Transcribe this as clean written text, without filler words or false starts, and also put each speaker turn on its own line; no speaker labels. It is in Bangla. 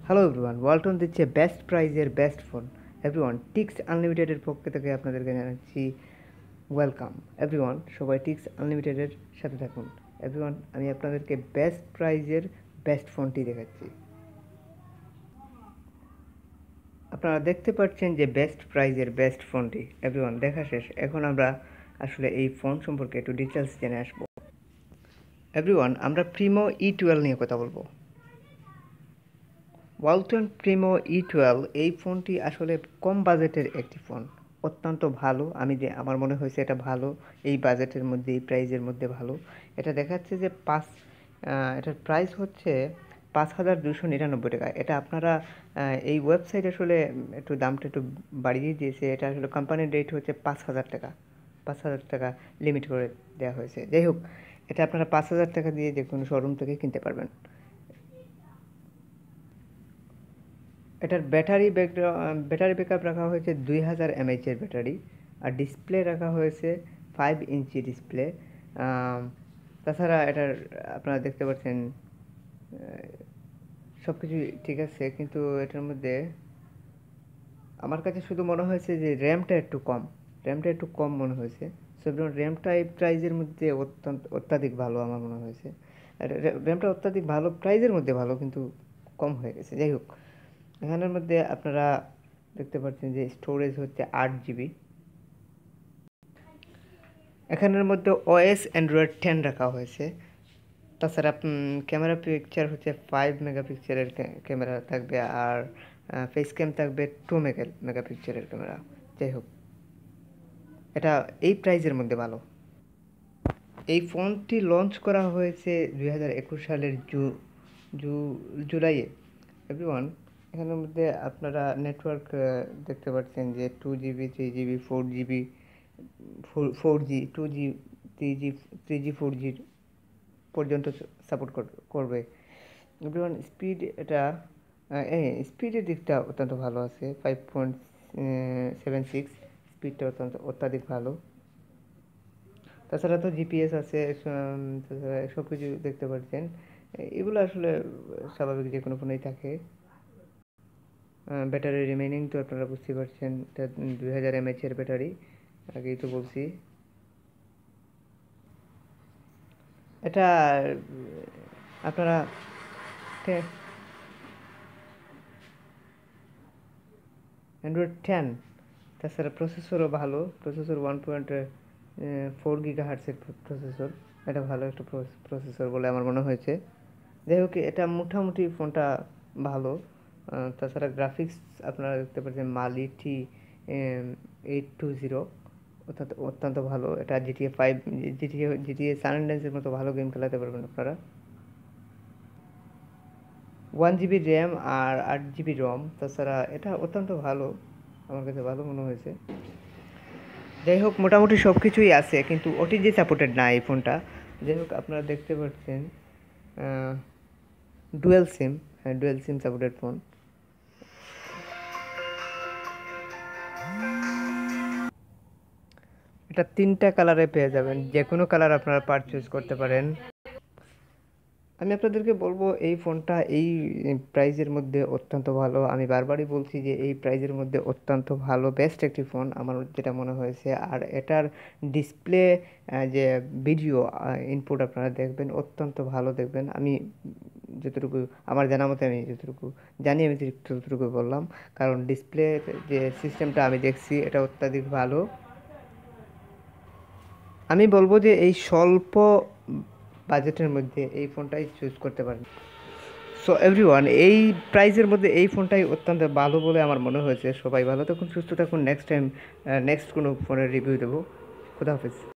হ্যালো এভরিওয়ান, ওয়ালটন দিচ্ছে বেস্ট প্রাইজের বেস্ট ফোন। এভরিওয়ান, টিক্স আনলিমিটেডের পক্ষ থেকে আপনাদেরকে জানাচ্ছি ওয়েলকাম। এভরিওয়ান, সবাই টিক্স আনলিমিটেডের সাথে থাকুন। এভরিওয়ান, আমি আপনাদেরকে বেস্ট প্রাইজের বেস্ট ফোনটি দেখাচ্ছি। আপনারা দেখতে পাচ্ছেন যে বেস্ট প্রাইজের বেস্ট ফোনটি। এভরিওয়ান, দেখা শেষ। এখন আমরা আসলে এই ফোন সম্পর্কে একটু ডিটেলস জেনে আসবো। এভরিওয়ান, আমরা প্রিমো E12 নিয়ে কথা বলবো। ওয়ালটন প্রিমো E12 এই ফোনটি আসলে কম বাজেটের একটি ফোন, অত্যন্ত ভালো। আমার মনে হয়েছে এটা ভালো, এই বাজেটের মধ্যে, এই প্রাইজের মধ্যে ভালো। এটা দেখাচ্ছে যে এটার প্রাইস হচ্ছে 5,299 টাকা। এটা আপনারা এই ওয়েবসাইট আসলে একটু দামটা একটু বাড়িয়ে দিয়েছে। এটা আসলে কোম্পানির রেট হচ্ছে 5,000 টাকা, 5,000 টাকা লিমিট করে দেওয়া হয়েছে। যাই হোক, এটা আপনারা 5,000 টাকা দিয়ে যে কোনো শোরুম থেকে কিনতে পারবেন। এটার ব্যাটারি ব্যাকআপ রাখা হয়েছে 2000 mAh ব্যাটারি, আর ডিসপ্লে রাখা হয়েছে 5 ইঞ্চি ডিসপ্লে। তাছাড়া এটার আপনারা দেখতে পাচ্ছেন সব কিছুই ঠিক আছে, কিন্তু এটার মধ্যে আমার কাছে শুধু মনে হয়েছে যে র্যামটা একটু কম মনে হয়েছে। সো র্যামটা এই প্রাইজের মধ্যে অত্যাধিক ভালো আমার মনে হয়েছে। র্যামটা অত্যাধিক ভালো, প্রাইজের মধ্যে ভালো, কিন্তু কম হয়ে গেছে। যাই হোক, এখানের মধ্যে আপনারা দেখতে পাচ্ছেন যে স্টোরেজ হচ্ছে 8 GB। এখানের মধ্যে OS Android 10 রাখা হয়েছে। তাছাড়া ক্যামেরা পিকচার হচ্ছে 5 মেগাপিক্সেলের ক্যামেরা থাকবে, আর ফেস ক্যাম থাকবে 2 মেগাপিক্সেলের ক্যামেরা। যাই হোক, এটা এই প্রাইজের মধ্যে ভালো। এই ফোনটি লঞ্চ করা হয়েছে 2021 সালের জুলাইয়ে। এভরিওয়ান, এখানের মধ্যে আপনারা নেটওয়ার্ক দেখতে পাচ্ছেন যে 2 GB, 3 GB, 4 GB, 4G, 2G, 3G, 4G পর্যন্ত সাপোর্ট করবে। এভরিওয়ান, স্পিডের দিকটা অত্যন্ত ভালো আছে। 5.76 স্পিডটা অত্যাধিক ভালো। তাছাড়া তো জিপিএস আছে, তাছাড়া সব কিছু দেখতে পাচ্ছেন। এগুলো আসলে স্বাভাবিক যে কোনো ফোনেই থাকে। ব্যাটারি রিমেনিং তো আপনারা বুঝতে পারছেন, এটা 2000 mAh ব্যাটারি, আগেই তো বলছি। এটা আপনারা অ্যান্ড্রয়েড 10, তাছাড়া প্রসেসরও ভালো। Processor 1.4 GHz processor. এটা ভালো একটা প্রসেসর বলে আমার মনে হয়েছে। যাই হোক, এটা মোটামুটি ফোনটা ভালো। তাছাড়া গ্রাফিক্স আপনারা দেখতে পাচ্ছেন মালিটি 820, অত্যন্ত ভালো। এটা জিটিএ সান অ্যান্ড্রিয়াসের মতো ভালো গেম খেলাতে পারবেন আপনারা। 1 GB র্যাম আর 8 GB রম। তাছাড়া এটা অত্যন্ত ভালো, আমার কাছে ভালো মনে হয়েছে। যাই হোক, মোটামুটি সব কিছুই আছে, কিন্তু ওটিজি সাপোর্টেড না এই ফোনটা। যাই হোক, আপনারা দেখতে পাচ্ছেন ডুয়েল সিম সাপোর্টেড ফোন। এটা 3টা কালারে পেয়ে যাবেন, যে কোনো কালার আপনারা পারচেজ করতে পারেন। আমি আপনাদেরকে বলবো এই ফোনটা এই প্রাইজের মধ্যে অত্যন্ত ভালো। আমি বারবারই বলছি যে এই প্রাইজের মধ্যে অত্যন্ত ভালো, বেস্ট একটি ফোন আমার যেটা মনে হয়েছে। আর এটার ডিসপ্লে, যে ভিডিও ইনপুট আপনারা দেখবেন, অত্যন্ত ভালো দেখবেন। আমি যতটুকু আমার জানা মতে, আমি যতটুকু জানি, আমি ততটুকু বললাম। কারণ ডিসপ্লে যে সিস্টেমটা আমি দেখছি, এটা অত্যাধিক ভালো। আমি বলবো যে এই স্বল্প বাজেটের মধ্যে এই ফোনটাই চুজ করতে পারেন। সো এভরিওয়ান, এই প্রাইজের মধ্যে এই ফোনটাই অত্যন্ত ভালো বলে আমার মনে হয়েছে। সবাই ভালো থাকুন, সুস্থ থাকুন। নেক্সট টাইম নেক্সট কোনো ফোনের রিভিউ দেবো। খুদা হাফেজ।